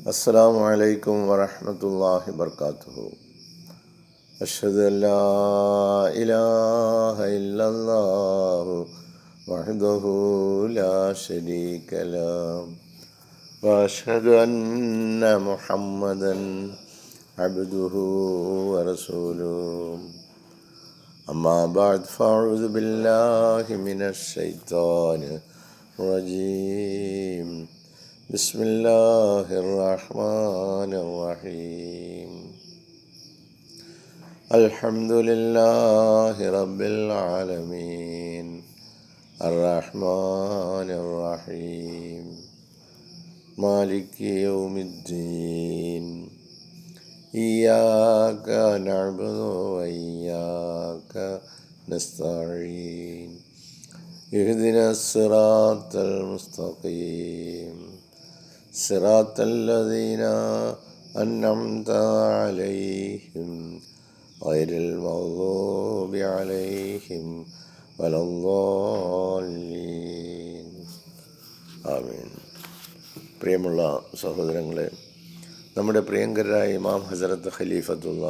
അസ്സലാമു അലൈക്കും വറഹ്മത്തുള്ളാഹി വബർക്കാത്തുഹു. അഷ്ഹദു അല്ലാ ഇലാഹ ഇല്ലല്ലാഹു വഹ്ദഹു ലാ ശരീക ലഹു വഅഷ്ഹദു അന്ന മുഹമ്മദൻ അബ്ദുഹു വറസൂലുഹു. അമ്മാ ബഅദ് ഫഅഊദു ബില്ലാഹി മിനശ് ശൈത്വാനിർ റജീം. ബിസ്മില്ലാഹിർ റഹ്മാനിർ റഹീം. അൽഹംദുലില്ലാഹി റബ്ബിൽ ആലമീൻ അർറഹ്മാനിർ റഹീം മാലികി യൗമിദ്ദീൻ. ഇയ്യാക നഅ്ബുദു വഇയ്യാക നസ്തഈൻ. ഇഹ്ദിനസ് സിറാത്തൽ മുസ്തഖീം സിറാത്തൽ ലദീന അൻഅംത അലൈഹിം ഗൈറിൽ മഗ്ദൂബി അലൈഹിം വലദ്ദാല്ലീൻ. ആമീൻ. പ്രിയമുള്ള സഹോദരങ്ങളെ, നമ്മുടെ പ്രിയങ്കരായ ഇമാം ഹസ്രത്ത് ഖലീഫത്തുള്ള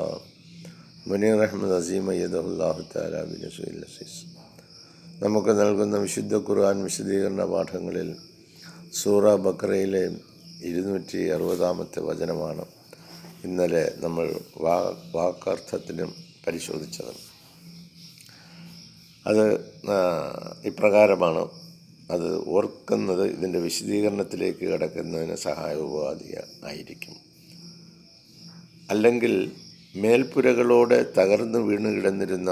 മുനീർ അഹ്മദ് അസീം അയ്യദഹുല്ലാഹു തആല ബിനസ്രിൽ അസീസ് നമുക്ക് നൽകുന്ന വിശുദ്ധ ഖുർആൻ വിശദീകരണ പാഠങ്ങളിൽ സൂറ ബഖറയിലെ 260 വചനമാണ് ഇന്നലെ നമ്മൾ വാക്കർത്ഥത്തിനും പരിശോധിച്ചത്. അത് ഇപ്രകാരമാണ്. അത് ഓർക്കുന്നത് ഇതിൻ്റെ വിശദീകരണത്തിലേക്ക് കടക്കുന്നതിന് സഹായോപാധി ആയിരിക്കും. അല്ലെങ്കിൽ മേൽപ്പുരകളോടെ തകർന്നു വീണ് കിടന്നിരുന്ന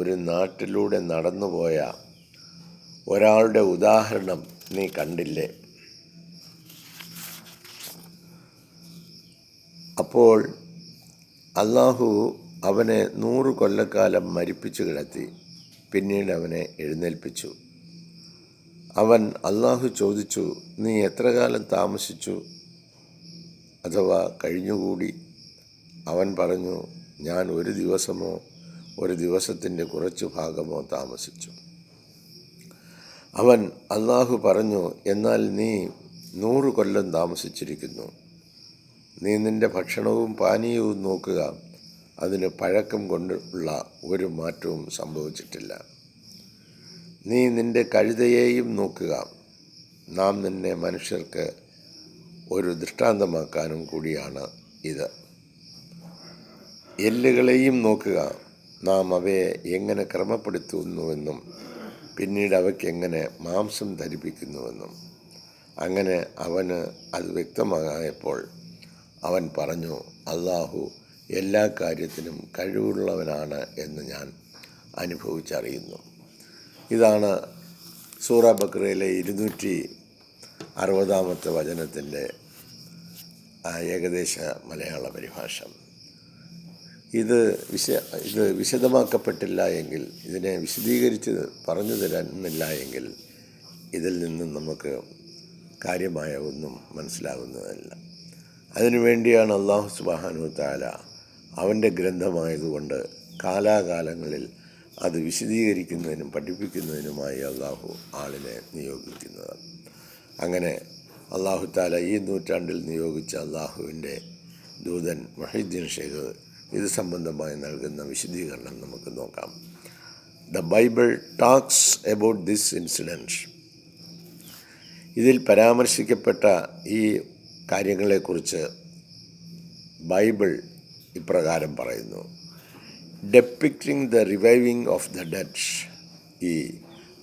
ഒരു നാട്ടിലൂടെ നടന്നുപോയ ഒരാളുടെ ഉദാഹരണം നീ കണ്ടില്ലേ? അപ്പോൾ അള്ളാഹു അവനെ 100 കൊല്ലക്കാലം മരിപ്പിച്ചു കിടത്തി. പിന്നീട് അവനെ എഴുന്നേൽപ്പിച്ചു. അള്ളാഹു ചോദിച്ചു, നീ എത്ര കാലം താമസിച്ചു അഥവാ കഴിഞ്ഞുകൂടി? അവൻ പറഞ്ഞു, ഞാൻ 1 ദിവസമോ 1 ദിവസത്തിൻ്റെ കുറച്ചു ഭാഗമോ താമസിച്ചു. അള്ളാഹു പറഞ്ഞു, എന്നാൽ നീ 100 കൊല്ലം താമസിച്ചിരിക്കുന്നു. നീ നിൻ്റെ ഭക്ഷണവും പാനീയവും നോക്കുക, അതിന് പഴക്കം കൊണ്ടുള്ള ഒരു മാറ്റവും സംഭവിച്ചിട്ടില്ല. നീ നിൻ്റെ കഴുതയെയും നോക്കുക, നാം നിന്നെ മനുഷ്യർക്ക് ഒരു ദൃഷ്ടാന്തമാക്കാനും കൂടിയാണ് ഇത്. എല്ലുകളെയും നോക്കുക, നാം അവയെ എങ്ങനെ ക്രമപ്പെടുത്തുന്നുവെന്നും പിന്നീട് അവയ്ക്ക് എങ്ങനെ മാംസം ധരിപ്പിക്കുന്നുവെന്നും. അങ്ങനെ അവന് അത് വ്യക്തമായപ്പോൾ അവൻ പറഞ്ഞു, അള്ളാഹു എല്ലാ കാര്യത്തിനും കഴിവുള്ളവനാണ് എന്ന് ഞാൻ അനുഭവിച്ചറിയുന്നു. ഇതാണ് സൂറ ബഖറയിലെ 260 വചനത്തിൻ്റെ ഏകദേശ മലയാള പരിഭാഷ. ഇത് വിശദമാക്കപ്പെട്ടില്ല എങ്കിൽ, ഇതിനെ വിശദീകരിച്ച് പറഞ്ഞു തരുന്നില്ല എങ്കിൽ ഇതിൽ നിന്നും നമുക്ക് കാര്യമായ ഒന്നും മനസ്സിലാകുന്നതല്ല. അതിനുവേണ്ടിയാണ് അല്ലാഹു സുബ്ഹാനഹു വ തആല അവൻ്റെ ഗ്രന്ഥമായതുകൊണ്ട് കാലാകാലങ്ങളിൽ അത് വിശദീകരിക്കുന്നതിനും പഠിപ്പിക്കുന്നതിനുമായി അല്ലാഹു ആളിനെ നിയോഗിക്കുന്നത്. അങ്ങനെ അല്ലാഹു തആല ഈ നൂറ്റാണ്ടിൽ നിയോഗിച്ച അല്ലാഹുവിൻ്റെ ദൂതൻ മുഹീദ്ദീൻ ഷേഖ് ഇത് സംബന്ധമായി നൽകുന്ന വിശദീകരണം നമുക്ക് നോക്കാം. The Bible talks about this incident. ഇതിൽ പരാമർശിക്കപ്പെട്ട ഈ കാര്യങ്ങളെക്കുറിച്ച് ബൈബിൾ ഇപ്രകാരം പറയുന്നു. Depicting the reviving of the dead. ഈ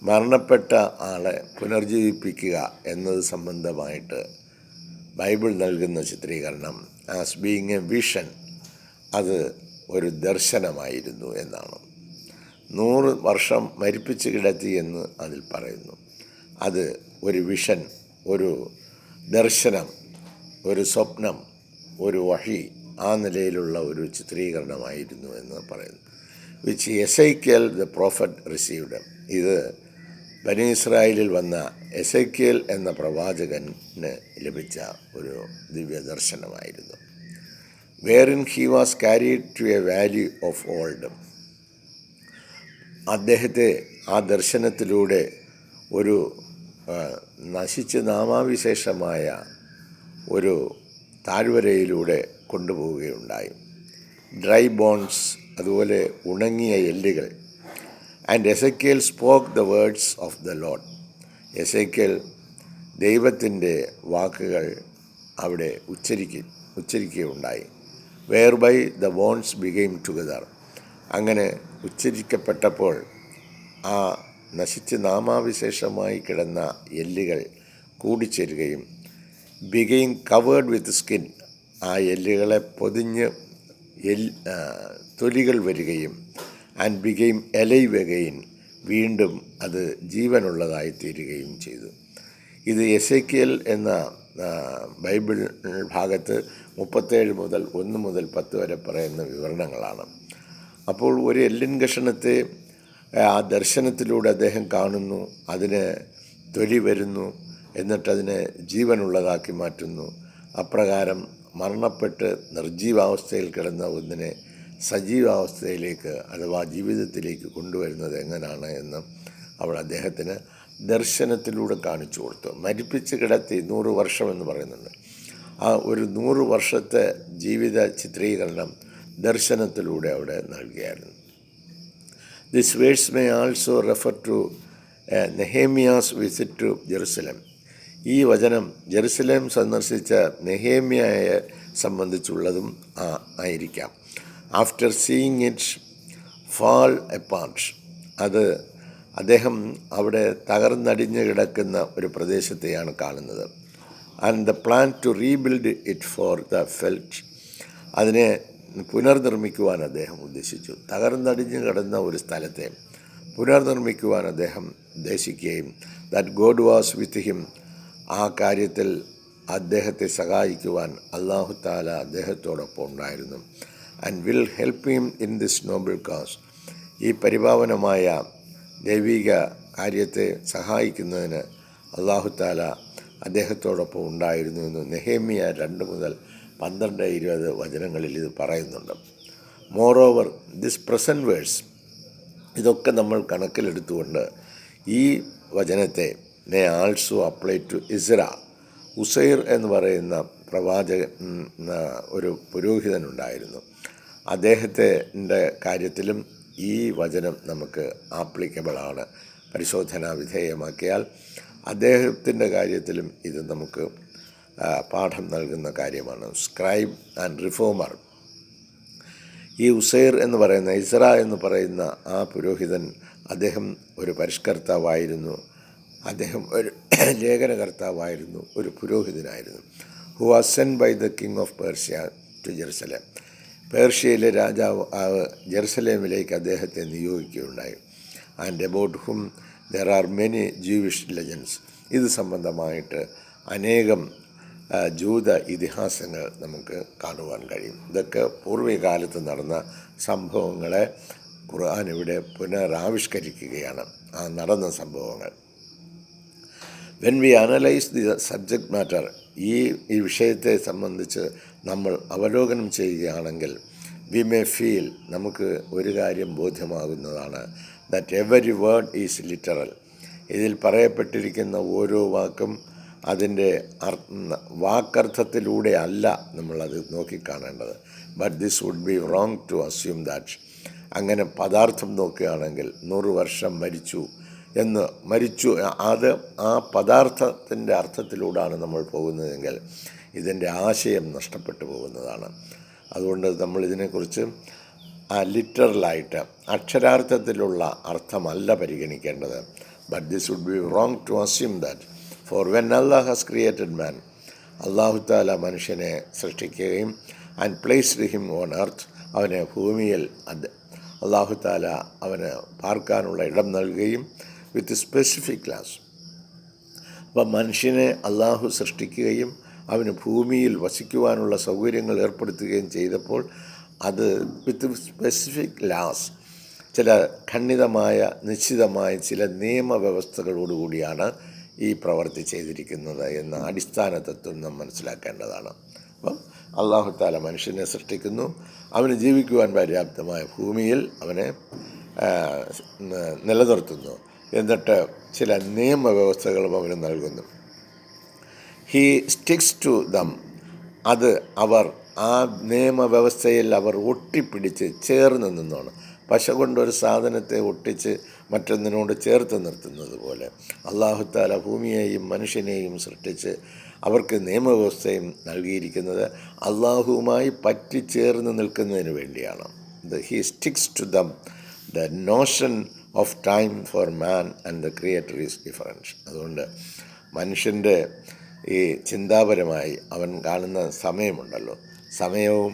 മരണപ്പെട്ട ആളെ പുനർജീവിപ്പിക്കുക എന്നത് സംബന്ധമായിട്ട് ബൈബിൾ നൽകുന്ന ചിത്രീകരണം ആസ് ബീയിങ് എ വിഷൻ, അത് ഒരു ദർശനമായിരുന്നു എന്നാണ്. 100 വർഷം മരിപ്പിച്ച് കിടത്തി എന്ന് അതിൽ പറയുന്നു. അത് ഒരു വിഷൻ, ഒരു ദർശനം, ഒരു സ്വപ്നം, ഒരു വഹി, ആ നിലയിലുള്ള ഒരു ചിത്രീകരണമായിരുന്നു എന്ന് പറയുന്നു. Which Ezekiel the prophet received. ഇത് ബനി ഇസ്രായേലിൽ വന്ന എസൈക്കിയൽ എന്ന പ്രവാചകന് ലഭിച്ച ഒരു ദിവ്യ ദർശനമായിരുന്നു. wherein he was carried to a valley of old. അദ്ദേഹത്തെ ആ ദർശനത്തിലൂടെ ഒരു നശിച്ച് നാമാവിശേഷമായ ഒരു താഴ്വരയിലൂടെ കൊണ്ടുപോവുകയുണ്ടായി. ഡ്രൈ ബോൺസ്, അതുപോലെ ഉണങ്ങിയ എല്ലുകൾ. And Ezekiel spoke the words of the Lord. എസെക്കിയേൽ ദൈവത്തിൻ്റെ വാക്കുകൾ അവിടെ ഉച്ചരിക്കുകയുണ്ടായി. Where by the bones became together. അങ്ങനെ ഉച്ചരിക്കപ്പെട്ടപ്പോൾ ആ നശിച്ച് നാമാവിശേഷമായി കിടന്ന എല്ലുകൾ കൂടിച്ചേരുകയും ബിഗെയിം കവേർഡ് വിത്ത് സ്കിൻ, ആ എല്ലുകളെ പൊതിഞ്ഞ് തൊലികൾ വരികയും ആൻഡ് ബിഗെയിം എലൈവ് അഗെയിൻ, വീണ്ടും അത് ജീവനുള്ളതായി തീരുകയും ചെയ്തു. ഇത് എസെക്കിയേൽ എന്ന ബൈബിൾ ഭാഗത്ത് 37 മുതൽ 1 മുതൽ 10 വരെ പറയുന്ന വിവരണങ്ങളാണ്. അപ്പോൾ ഒരു എല്ലിൻ കഷണത്തെ ആ ദർശനത്തിലൂടെ അദ്ദേഹം കാണുന്നു, അതിന് തൊലി വരുന്നു, എന്നിട്ടതിനെ ജീവനുള്ളതാക്കി മാറ്റുന്നു. അപ്രകാരം മരണപ്പെട്ട് നിർജീവാവസ്ഥയിൽ കിടന്ന ഒന്നിനെ സജീവാവസ്ഥയിലേക്ക് അഥവാ ജീവിതത്തിലേക്ക് കൊണ്ടുവരുന്നത് എങ്ങനെയാണ് എന്ന് അവൾ അദ്ദേഹത്തിന് ദർശനത്തിലൂടെ കാണിച്ചു കൊടുത്തു. മരിപ്പിച്ച് കിടത്തി 100 വർഷം എന്ന് പറയുന്നുണ്ട്. ആ ഒരു 100 വർഷത്തെ ജീവിത ചിത്രീകരണം ദർശനത്തിലൂടെ അവിടെ നൽകിയായിരുന്നു. This verse may also refer to Nehemiah's visit to Jerusalem. ഈ വചനം ജെറുസലേം സന്ദർശിച്ച നെഹേമിയയെ സംബന്ധിച്ചുള്ളതും ആയിരിക്കാം. After seeing it fall apart, അത് അദ്ദേഹം അവിടെ തകർന്നടിഞ്ഞ് കിടക്കുന്ന ഒരു പ്രദേശത്തെയാണ് കാണുന്നത്. And the plan to rebuild it for the felt, അതിനെ പുനർനിർമ്മിക്കുവാൻ അദ്ദേഹം ഉദ്ദേശിച്ചു. തകർന്നടിഞ്ഞ് കിടന്ന ഒരു സ്ഥലത്തെ പുനർനിർമ്മിക്കുവാൻ അദ്ദേഹം ഉദ്ദേശിക്കുകയും that God was with him, ആ കാര്യത്തിൽ അദ്ദേഹത്തെ സഹായിക്കുവാൻ അല്ലാഹു തആല അദ്ദേഹത്തോടൊപ്പം ഉണ്ടായിരുന്നു. And will help him in this noble cause, ഈ പരിപാവനമായ ദൈവിക കാര്യത്തെ സഹായിക്കുന്നതിന് അല്ലാഹു തആല അദ്ദേഹത്തോടൊപ്പം ഉണ്ടായിരുന്നു എന്ന് നെഹേമിയ 2 മുതൽ 12-20 വചനങ്ങളിൽ ഇത് പറയുന്നുണ്ട്. മോറോവർ ദിസ് പ്രസൻറ്റ് വേഴ്സ്, ഇതൊക്കെ നമ്മൾ കണക്കിലെടുത്തുകൊണ്ട് ഈ വചനത്തെ നെ also apply to Ezra. Uzair എന്ന് പറയുന്ന ഒരു പുരോഹിതനുണ്ടായിരുന്നു. അദ്ദേഹത്തിൻ്റെ കാര്യത്തിലും ഈ വചനം നമുക്ക് ആപ്ലിക്കബിളാണ്. പരിശോധനാ വിധേയമാക്കിയാൽ അദ്ദേഹത്തിൻ്റെ കാര്യത്തിലും ഇത് നമുക്ക് പാഠം നൽകുന്ന കാര്യമാണ്. Scribe and reformer. ഈ ഉസൈർ എന്ന് പറയുന്ന ഇസ്ര എന്ന് പറയുന്ന ആ പുരോഹിതൻ, അദ്ദേഹം ഒരു പരിഷ്കർത്താവായിരുന്നു, അദ്ദേഹം ഒരു ലേഖനകർത്താവായിരുന്നു, ഒരു പുരോഹിതനായിരുന്നു. Who was sent by the king of Persia to Jerusalem. പേർഷ്യയിലെ രാജാവ് ജെറുസലേമിലേക്ക് അദ്ദേഹത്തെ നിയോഗിക്കുകയുണ്ടായി. And about whom there are many Jewish legends. ഇത് സംബന്ധമായിട്ട് അനേകം ജൂത ഇതിഹാസങ്ങൾ നമുക്ക് കാണുവാൻ കഴിയും. ഇതൊക്കെ പൂർവ്വകാലത്ത് നടന്ന സംഭവങ്ങളെ ഖുർആൻ ഇവിടെ പുനരാവിഷ്കരിക്കുകയാണ്, ആ നടന്ന സംഭവങ്ങൾ. When we analyse the subject matter, ഈ വിഷയത്തെ സംബന്ധിച്ച് നമ്മൾ അവലോകനം ചെയ്യുകയാണെങ്കിൽ വി മേ ഫീൽ, നമുക്ക് ഒരു കാര്യം ബോധ്യമാകുന്നതാണ്, that every word is literal. ഇതിൽ പറയപ്പെട്ടിരിക്കുന്ന ഓരോ വാക്കും അതിൻ്റെ വാക്കർത്ഥത്തിലൂടെ അല്ല നമ്മളത് നോക്കിക്കാണേണ്ടത്. But this would be wrong to assume that. അങ്ങനെ പദാർത്ഥം നോക്കുകയാണെങ്കിൽ 100 വർഷം മരിച്ചു, അത് ആ പദാർത്ഥത്തിൻ്റെ അർത്ഥത്തിലൂടെയാണ് നമ്മൾ പോകുന്നതെങ്കിൽ ഇതിൻ്റെ ആശയം നഷ്ടപ്പെട്ടു പോകുന്നതാണ്. അതുകൊണ്ട് നമ്മൾ ഇതിനെക്കുറിച്ച് ലിറ്ററലായിട്ട് അക്ഷരാർത്ഥത്തിലുള്ള അർത്ഥമല്ല പരിഗണിക്കേണ്ടത്. But this would be wrong to assume that for when Allah has created man, അല്ലാഹു തആല മനുഷ്യനെ സൃഷ്ടിക്കുകയും and placed him on earth, അവനെ ഭൂമിയിൽ അല്ലാഹു തആല അവന് പാർക്കാനുള്ള ഇടം നൽകുകയും വിത്ത് സ്പെസിഫിക് ക്ലാസ്. അപ്പം മനുഷ്യനെ അല്ലാഹു സൃഷ്ടിക്കുകയും അവന് ഭൂമിയിൽ വസിക്കുവാനുള്ള സൗകര്യങ്ങൾ ഏർപ്പെടുത്തുകയും ചെയ്തപ്പോൾ അത് വിത്ത് സ്പെസിഫിക് ലാസ്, ചില ഖണ്ഡിതമായ നിശ്ചിതമായ ചില നിയമവ്യവസ്ഥകളോടുകൂടിയാണ് ഈ പ്രവൃത്തി ചെയ്തിരിക്കുന്നത് എന്ന അടിസ്ഥാന തത്വം നാം മനസ്സിലാക്കേണ്ടതാണ്. അപ്പം അല്ലാഹു തആല മനുഷ്യനെ സൃഷ്ടിക്കുന്നു, അവന് ജീവിക്കുവാൻ പര്യാപ്തമായ ഭൂമിയിൽ അവനെ നിലനിർത്തുന്നു, എന്നിട്ട് ചില നിയമവ്യവസ്ഥകളും അവന് നൽകുന്നു. ഹീ സ്റ്റിക്സ് ടു ദം അത് അവർ ആ നിയമവ്യവസ്ഥയിൽ അവർ ഒട്ടിപ്പിടിച്ച് ചേർന്ന് നിന്നാണ്. പശ കൊണ്ടൊരു സാധനത്തെ ഒട്ടിച്ച് മറ്റൊന്നിനോട് ചേർത്ത് നിർത്തുന്നത് പോലെ അല്ലാഹുത്താല ഭൂമിയെയും മനുഷ്യനെയും സൃഷ്ടിച്ച് അവർക്ക് നിയമവ്യവസ്ഥയും നൽകിയിരിക്കുന്നത് അള്ളാഹുവുമായി പറ്റിച്ചേർന്ന് നിൽക്കുന്നതിന് വേണ്ടിയാണ്. He sticks to them. The notion of time for man and the creator is difference. അതുകൊണ്ട് മനുഷ്യൻ്റെ ഈ ചിന്താപരമായി അവൻ കാണുന്ന സമയമുണ്ടല്ലോ, സമയവും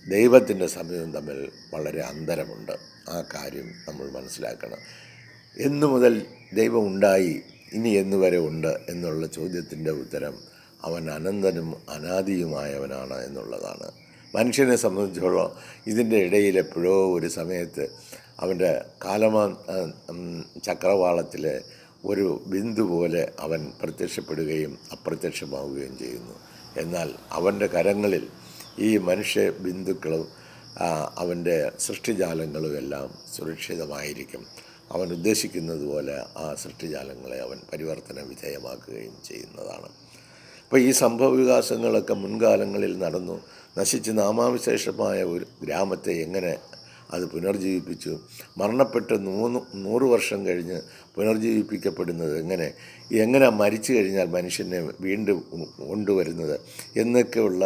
ദൈവത്തിൻ്റെ സമയവും തമ്മിൽ വളരെ അന്തരമുണ്ട്. ആ കാര്യം നമ്മൾ മനസ്സിലാക്കണം. എന്നു മുതൽ ദൈവം ഉണ്ടായി, ഇനി എന്നുവരെ ഉണ്ട് എന്നുള്ള ചോദ്യത്തിൻ്റെ ഉത്തരം അവൻ അനന്തനും അനാദിയുമായവനാണ് എന്നുള്ളതാണ്. മനുഷ്യനെ സംബന്ധിച്ചോളം ഇതിൻ്റെ ഇടയിൽ എപ്പോഴോ ഒരു സമയത്ത് അവൻ്റെ ചക്രവാളത്തിൽ ഒരു ബിന്ദു പോലെ അവൻ പ്രത്യക്ഷപ്പെടുകയും അപ്രത്യക്ഷമാവുകയും ചെയ്യുന്നു. എന്നാൽ അവൻ്റെ കരങ്ങളിൽ ഈ മനുഷ്യ ബിന്ദുക്കളും അവൻ്റെ സൃഷ്ടിജാലങ്ങളും എല്ലാം സുരക്ഷിതമായിരിക്കും. അവൻ ഉദ്ദേശിക്കുന്നത് പോലെ ആ സൃഷ്ടിജാലങ്ങളെ അവൻ പരിവർത്തന വിധേയമാക്കുകയും ചെയ്യുന്നതാണ്. അപ്പോൾ ഈ സംഭവ വികാസങ്ങളൊക്കെ മുൻകാലങ്ങളിൽ നടന്നു. നശിച്ച് നാമാവിശേഷമായ ഒരു ഗ്രാമത്തെ എങ്ങനെ അത് പുനർജീവിപ്പിച്ചു, മരണപ്പെട്ട് 100 വർഷം കഴിഞ്ഞ് പുനർജീവിപ്പിക്കപ്പെടുന്നത് എങ്ങനെ മരിച്ചു കഴിഞ്ഞാൽ മനുഷ്യനെ വീണ്ടും കൊണ്ടുവരുന്നത് എന്നൊക്കെയുള്ള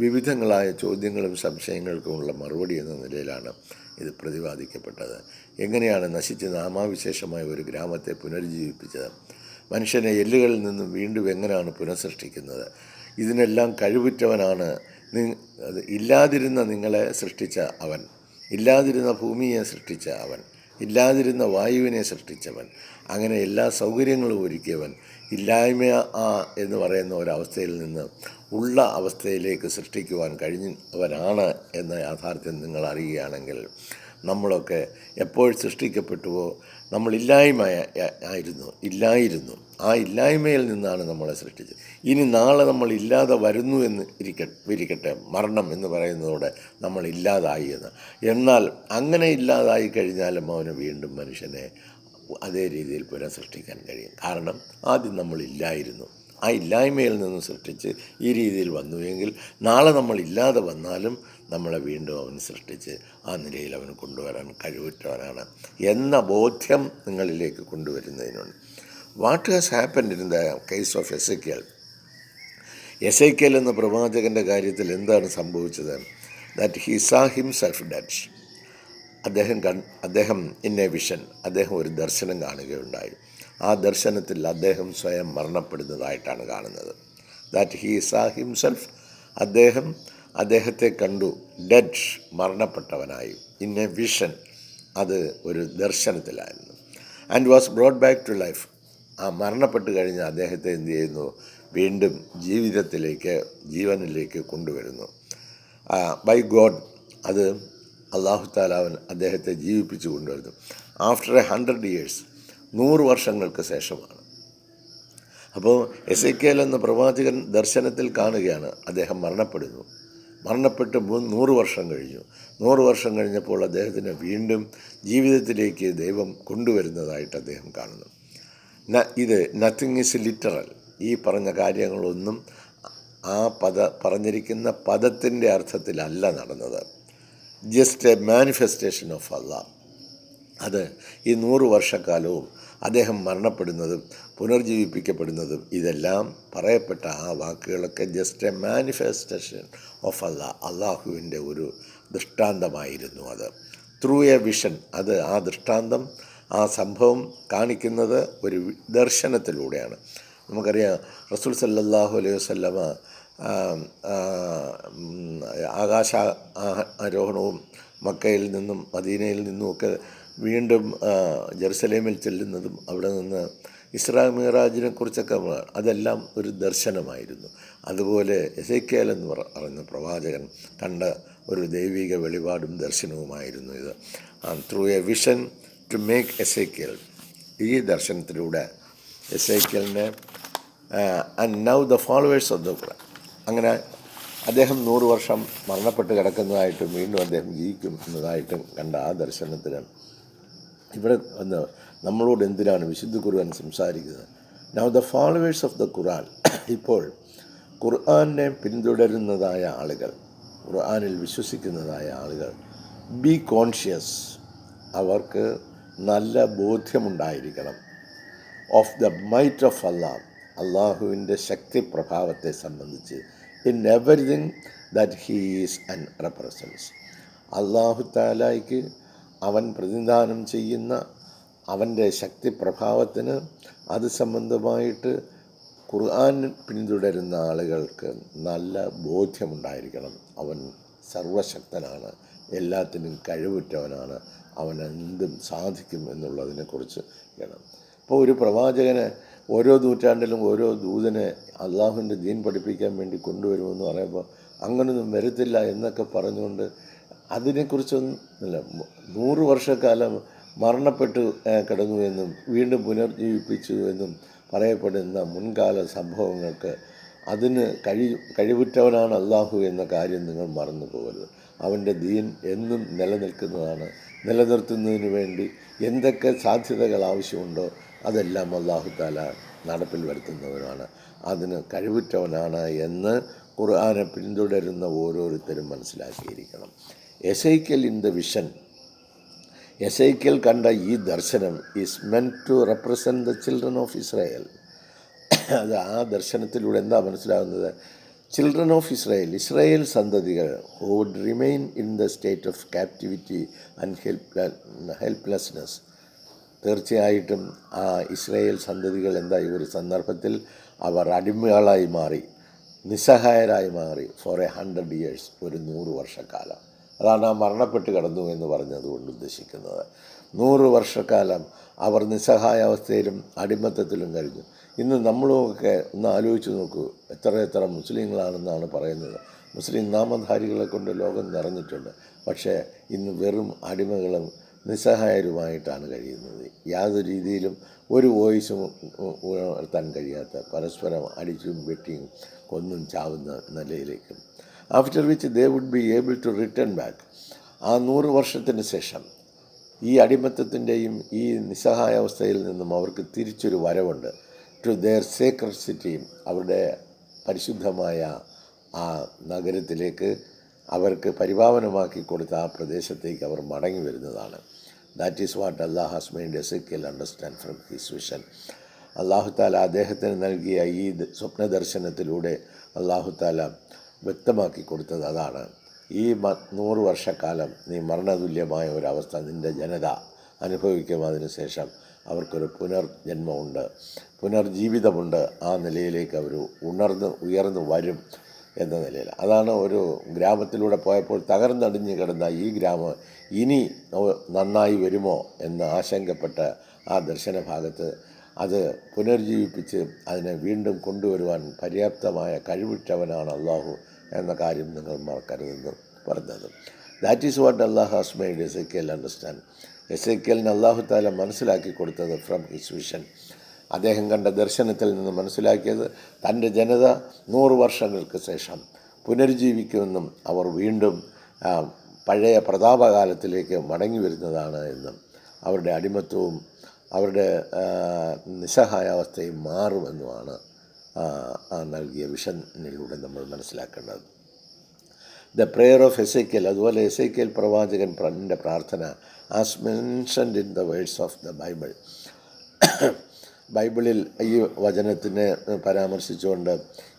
വിവിധങ്ങളായ ചോദ്യങ്ങളും സംശയങ്ങൾക്കുമുള്ള മറുപടി എന്ന നിലയിലാണ് ഇത് പ്രതിപാദിക്കപ്പെട്ടത്. എങ്ങനെയാണ് നശിച്ച് നാമാവിശേഷമായ ഒരു ഗ്രാമത്തെ പുനർജീവിപ്പിച്ചത്? മനുഷ്യനെ എല്ലുകളിൽ നിന്നും വീണ്ടും എങ്ങനെയാണ് പുനഃസൃഷ്ടിക്കുന്നത്? ഇതിനെല്ലാം കഴിവുറ്റവനാണ്. ഇല്ലാതിരുന്ന നിങ്ങളെ സൃഷ്ടിച്ച അവൻ, ഇല്ലാതിരുന്ന ഭൂമിയെ സൃഷ്ടിച്ച അവൻ, ഇല്ലാതിരുന്ന വായുവിനെ സൃഷ്ടിച്ചവൻ, അങ്ങനെ എല്ലാ സൗകര്യങ്ങളും ഒരുക്കിയവൻ, ഇല്ലായ്മ എന്ന് പറയുന്ന ഒരവസ്ഥയിൽ നിന്ന് ഉള്ള അവസ്ഥയിലേക്ക് സൃഷ്ടിക്കുവാൻ കഴിഞ്ഞവനാണ് എന്ന യാഥാർത്ഥ്യം നിങ്ങൾ അറിയുകയാണെങ്കിൽ, നമ്മളൊക്കെ എപ്പോൾ സൃഷ്ടിക്കപ്പെട്ടുവോ നമ്മൾ ഇല്ലായിരുന്നു. ആ ഇല്ലായ്മയിൽ നിന്നാണ് നമ്മളെ സൃഷ്ടിച്ചത്. ഇനി നാളെ നമ്മൾ ഇല്ലാതെ വരുന്നു എന്ന് ഇരിക്കട്ടെ, മരണം എന്ന് പറയുന്നതോടെ നമ്മൾ ഇല്ലാതായി എന്ന്. എന്നാൽ അങ്ങനെ ഇല്ലാതായി കഴിഞ്ഞാലും അവന് വീണ്ടും മനുഷ്യനെ അതേ രീതിയിൽ പുനഃസൃഷ്ടിക്കാൻ കഴിയും. കാരണം ആദ്യം നമ്മൾ ഇല്ലായിരുന്നു, ആ ഇല്ലായ്മയിൽ നിന്ന് സൃഷ്ടിച്ച് ഈ രീതിയിൽ വന്നുവെങ്കിൽ നാളെ നമ്മൾ ഇല്ലാതെ വന്നാലും നമ്മളെ വീണ്ടും അവൻ സൃഷ്ടിച്ച് ആ നിലയിൽ അവന് കൊണ്ടുവരാൻ കഴിവുറ്റവനാണ് എന്ന ബോധ്യം നിങ്ങളിലേക്ക് കൊണ്ടുവരുന്നതിനുണ്ട്. What has happened in the case of Ezekiel എന്ന പ്രവാചകൻ്റെ കാര്യത്തിൽ എന്താണ് സംഭവിച്ചത്? That he saw himself dead. അദ്ദേഹം ഇൻ എ വിഷൻ, അദ്ദേഹം ഒരു ദർശനം കാണുകയുണ്ടായി. ആ ദർശനത്തിൽ അദ്ദേഹം സ്വയം മരണപ്പെടുന്നതായിട്ടാണ് കാണുന്നത്. ദാറ്റ് ഹി സാ ഹിംസെൽഫ്, അദ്ദേഹത്തെ കണ്ടു, ഡെഡ്, മരണപ്പെട്ടവനായി, ഇൻ എ വിഷൻ, അത് ഒരു ദർശനത്തിലായിരുന്നു. And was brought back to life. ആ മരണപ്പെട്ട് കഴിഞ്ഞ് അദ്ദേഹത്തെ എന്ത് ചെയ്യുന്നു? വീണ്ടും ജീവനിലേക്ക് കൊണ്ടുവരുന്നു. ബൈ ഗോഡ്, അത് അല്ലാഹു തആല അദ്ദേഹത്തെ ജീവിപ്പിച്ചു കൊണ്ടുവരുന്നു. ആഫ്റ്റർ 100 years, 100 വർഷങ്ങൾക്ക് ശേഷമാണ്. അപ്പോൾ എസേക്കിയേൽ എന്ന പ്രവാചകൻ ദർശനത്തിൽ കാണുകയാണ് അദ്ദേഹം മരണപ്പെട്ട് 100 വർഷം കഴിഞ്ഞു. 100 വർഷം കഴിഞ്ഞപ്പോൾ അദ്ദേഹത്തിനെ വീണ്ടും ജീവിതത്തിലേക്ക് ദൈവം കൊണ്ടുവരുന്നതായിട്ട് അദ്ദേഹം കാണുന്നു. ഇത് നത്തിങ് ഈസ് ലിറ്ററൽ. ഈ പറഞ്ഞ കാര്യങ്ങളൊന്നും ആ പറഞ്ഞിരിക്കുന്ന പദത്തിൻ്റെ അർത്ഥത്തിലല്ല നടന്നത്. ജസ്റ്റ് എ മാനിഫെസ്റ്റേഷൻ ഓഫ് അല്ലാഹ്. അത് ഈ 100 വർഷക്കാലവും അദ്ദേഹം മരണപ്പെടുന്നതും പുനർജീവിപ്പിക്കപ്പെടുന്നതും ഇതെല്ലാം പറയപ്പെട്ട ആ വാക്കുകളൊക്കെ ജസ്റ്റ് എ മാനിഫെസ്റ്റേഷൻ ഓഫ് അള്ളാഹുവിൻ്റെ ഒരു ദൃഷ്ടാന്തമായിരുന്നു. അത് ത്രൂ എ വിഷൻ. അത് ആ ദൃഷ്ടാന്തം, ആ സംഭവം കാണിക്കുന്നത് ഒരു ദർശനത്തിലൂടെയാണ്. നമുക്കറിയാം റസൂൽ സല്ലല്ലാഹു അലൈഹി വസല്ലമ ആകാശാരോഹണവും മക്കയിൽ നിന്നും മദീനയിൽ നിന്നുമൊക്കെ വീണ്ടും ജെറുസലേമിൽ ചെല്ലുന്നതും അവിടെ നിന്ന് ഇസ്രാ മിഅ്റാജിനെ കുറിച്ചൊക്കെ അതെല്ലാം ഒരു ദർശനമായിരുന്നു. അതുപോലെ എസേക്കിയേൽ എന്ന് പറയുന്ന പ്രവാചകൻ കണ്ട ഒരു ദൈവിക വെളിപാടും ദർശനവുമായിരുന്നു ഇത്. Through a vision to make Ezekiel, ഈ ദർശനത്തിലൂടെ എസേക്കിയേലിനെ and now the followers of the Quran, അങ്ങനെ അദ്ദേഹം 100 വർഷം മരണപ്പെട്ട് കിടക്കുന്നതായിട്ടും വീണ്ടും അദ്ദേഹം ജീവിക്കും എന്നതായിട്ടും കണ്ട ആ ദർശനത്തിന് ഇവിടെ വന്ന് നമ്മളോട് എന്തിനാണ് വിശുദ്ധ ഖുർആൻ സംസാരിക്കുന്നത്? Now the followers of the Quran, ഇപ്പോൾ ഖുർആനെ പിന്തുടരുന്നതായ ആളുകൾ, ഖുർആനിൽ വിശ്വസിക്കുന്നതായ ആളുകൾ, ബി കോൺഷ്യസ്, അവർക്ക് നല്ല ബോധ്യമുണ്ടായിരിക്കണം of the might of Allah, അള്ളാഹുവിൻ്റെ ശക്തി പ്രഭാവത്തെ സംബന്ധിച്ച്, in everything that he is and represents. അള്ളാഹു താലായ്ക്ക് അവൻ പ്രതിനിധാനം ചെയ്യുന്ന അവൻ്റെ ശക്തി പ്രഭാവത്തിന് അത് സംബന്ധമായിട്ട് ഖുർആൻ പിന്തുടരുന്ന ആളുകൾക്ക് നല്ല ബോധ്യമുണ്ടായിരിക്കണം. അവൻ സർവശക്തനാണ്, എല്ലാത്തിനും കഴിവുറ്റവനാണ്, അവൻ എന്തും സാധിക്കും എന്നുള്ളതിനെക്കുറിച്ച് വേണം. ഇപ്പോൾ ഒരു പ്രവാചകനെ ഓരോ നൂറ്റാണ്ടിലും ഓരോ ദൂതനെ അള്ളാഹുവിൻ്റെ ദീൻ പഠിപ്പിക്കാൻ വേണ്ടി കൊണ്ടുവരുമെന്ന് പറയുമ്പോൾ അങ്ങനൊന്നും വരത്തില്ല എന്നൊക്കെ പറഞ്ഞുകൊണ്ട് അതിനെക്കുറിച്ചൊന്നും ഇല്ല. 100 വർഷക്കാലം മരണപ്പെട്ട് കിടന്നു എന്നും വീണ്ടും പുനർജീവിപ്പിച്ചു എന്നും പറയപ്പെടുന്ന മുൻകാല സംഭവങ്ങൾക്ക് അതിന് കഴിവുറ്റവനാണ് അള്ളാഹു എന്ന കാര്യം നിങ്ങൾ മറന്നു പോകരുത്. അവൻ്റെ ദീൻ എന്നും നിലനിൽക്കുന്നതാണ്. നിലനിർത്തുന്നതിന് വേണ്ടി എന്തൊക്കെ സാധ്യതകൾ ആവശ്യമുണ്ടോ അതെല്ലാം അള്ളാഹു താല നടപ്പിൽ വരുത്തുന്നവനാണ്, അതിന് കഴിവുറ്റവനാണ് എന്ന് ഖുർആനെ പിന്തുടരുന്ന ഓരോരുത്തരും മനസ്സിലാക്കിയിരിക്കണം. Ezekiel in the vision, Ezekiel കണ്ട ഈ ദർശനം is meant to represent the children of Israel. അത് ആ ദർശനത്തിലൂടെ എന്താ മനസ്സിലാകുന്നത്? ചിൽഡ്രൻ ഓഫ് ഇസ്രായേൽ, ഇസ്രായേൽ സന്തതികൾ, who would remain in the state of captivity and helplessness. തീർച്ചയായിട്ടും ആ ഇസ്രായേൽ സന്തതികൾ എന്തായി ഒരു സന്ദർഭത്തിൽ അവർ അടിമകളായി മാറി, നിസ്സഹായരായി മാറി. ഫോർ 100 years, ഒരു 100 വർഷക്കാലം. അതാണ് ആ മരണപ്പെട്ട് കിടന്നു എന്ന് പറഞ്ഞതുകൊണ്ട് ഉദ്ദേശിക്കുന്നത്. 100 വർഷക്കാലം അവർ നിസ്സഹായാവസ്ഥയിലും അടിമത്തത്തിലും കഴിഞ്ഞു. ഇന്ന് നമ്മളുമൊക്കെ ഒന്ന് ആലോചിച്ച് നോക്കൂ, എത്ര മുസ്ലിങ്ങളാണെന്നാണ് പറയുന്നത്. മുസ്ലിം നാമധാരികളെ കൊണ്ട് ലോകം നിറഞ്ഞിട്ടുണ്ട്. പക്ഷേ ഇന്ന് വെറും അടിമകളും നിസ്സഹായരുമായിട്ടാണ് കഴിയുന്നത്. യാതൊരു രീതിയിലും ഒരു വോയിസും ഉയർത്താൻ കഴിയാത്ത, പരസ്പരം അടിച്ചും വെട്ടിയും കൊന്നും ചാവുന്ന നിലയിലേക്കും. After which they would be able to return back. ആ 100 വർഷത്തിന് ശേഷം ഈ അടിമത്തത്തിൻ്റെയും ഈ നിസ്സഹായാവസ്ഥയിൽ നിന്നും അവർക്ക് തിരിച്ചൊരു വരവുണ്ട്. ടു ദെയർ സേക്രഡ് സിറ്റി, അവരുടെ പരിശുദ്ധമായ ആ നഗരത്തിലേക്ക്, അവർക്ക് പരിപാവനമാക്കി കൊടുത്ത ആ പ്രദേശത്തേക്ക് അവർ മടങ്ങി വരുന്നതാണ്. That is what Allah has made Ezekiel understand from his vision. അല്ലാഹു താല അദ്ദേഹത്തിന് നൽകിയ ഈ സ്വപ്ന ദർശനത്തിലൂടെ അല്ലാഹു താല വ്യക്തമാക്കി കൊടുത്തത് അതാണ്. ഈ 100 വർഷക്കാലം നീ മരണതുല്യമായ ഒരവസ്ഥ നിൻ്റെ ജനത അനുഭവിക്കും. അതിനുശേഷം അവർക്കൊരു പുനർജന്മമുണ്ട്, പുനർജീവിതമുണ്ട്. ആ നിലയിലേക്ക് അവർ ഉയർന്നു വരും എന്ന നിലയിൽ. അതാണ് ഒരു ഗ്രാമത്തിലൂടെ പോയപ്പോൾ തകർന്നടിഞ്ഞ് കിടന്ന ഈ ഗ്രാമം ഇനി നന്നായി വരുമോ എന്ന് ആശങ്കപ്പെട്ട ആ ദർശനഭാഗത്ത് അത് പുനർജീവിപ്പിച്ച് അതിനെ വീണ്ടും കൊണ്ടുവരുവാൻ പര്യാപ്തമായ കഴിവുറ്റവനാണ് അള്ളാഹു എന്ന കാര്യം നിങ്ങൾ മറക്കരുതെന്ന് പറഞ്ഞത്. That is what Allah has made Ezekiel understand. എസെക്കിയലിന് അല്ലാഹു താല മനസ്സിലാക്കി കൊടുത്തത് ഫ്രം ഹിസ് വിഷൻ. അദ്ദേഹം കണ്ട ദർശനത്തിൽ നിന്ന് മനസ്സിലാക്കിയത് തൻ്റെ ജനത 100 വർഷങ്ങൾക്ക് ശേഷം പുനർജീവിക്കുമെന്നും അവർ വീണ്ടും പഴയ പ്രതാപകാലത്തിലേക്ക് മടങ്ങി വരുന്നതാണ് എന്നും അവരുടെ അടിമത്വവും അവരുടെ നിസ്സഹായാവസ്ഥയും മാറുമെന്നുമാണ് നൽകിയ വിഷനിലൂടെ നമ്മൾ മനസ്സിലാക്കേണ്ടത്. ദ പ്രെയർ ഓഫ് എസെക്കിയൽ, അതുപോലെ എസെക്കിയൽ പ്രവാചകൻ്റെ പ്രാർത്ഥന, as mentioned in the words of the Bible. ബൈബിളിൽ ഈ വചനത്തിനെ പരാമർശിച്ചുകൊണ്ട്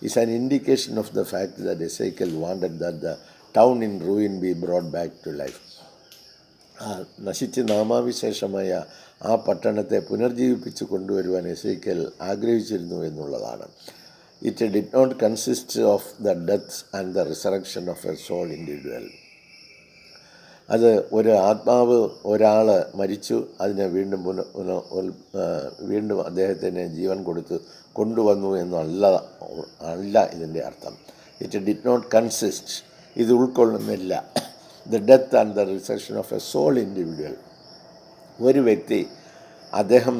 is an indication of the fact that Ezekiel wanted that the town in ruin be brought back to life. നശിച്ച് നാമാവിശേഷമായ ആ പട്ടണത്തെ പുനർജീവിപ്പിച്ച് കൊണ്ടുവരുവാൻ എസെക്കിയൽ ആഗ്രഹിച്ചിരുന്നു എന്നുള്ളതാണ്. It did not consist of the death and the resurrection of a soul individual. അത് ഒരു ആത്മാവ്, ഒരാൾ മരിച്ചു, അതിനെ വീണ്ടും അദ്ദേഹത്തിന് ജീവൻ കൊടുത്ത് കൊണ്ടുവന്നു എന്നല്ല ഇതിൻ്റെ അർത്ഥം. ഇറ്റ് ഡിഡ് നോട്ട് കൺസിസ്റ്റ്, ഇത് ഉൾക്കൊള്ളുന്നില്ല the death and the resurrection of a soul individual. ഒരു വ്യക്തി അദ്ദേഹം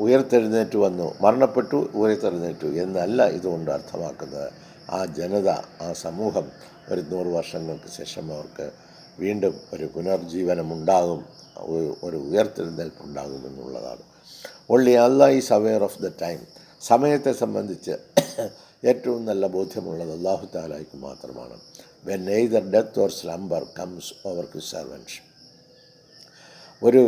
ഉയർത്തെഴുന്നേറ്റ് വന്നു, മരണപ്പെട്ടു, ഉയർത്തെഴുന്നേറ്റു എന്നല്ല ഇതുകൊണ്ട് അർത്ഥമാക്കുന്നത്. ആ ജനത, ആ സമൂഹം ഒരു 100 വർഷങ്ങൾക്ക് ശേഷം അവർക്ക് വീണ്ടും ഒരു പുനർജീവനമുണ്ടാകും, ഒരു ഉയർത്തെഴുന്നേൽപ്പുണ്ടാകുമെന്നുള്ളതാണ്. Only Allah is aware of the time. സമയത്തെ സംബന്ധിച്ച് ഏറ്റവും നല്ല ബോധ്യമുള്ളത് അല്ലാഹു തആലയ്ക്ക് മാത്രമാണ്. When neither death or slumber comes over his servants. ഒരു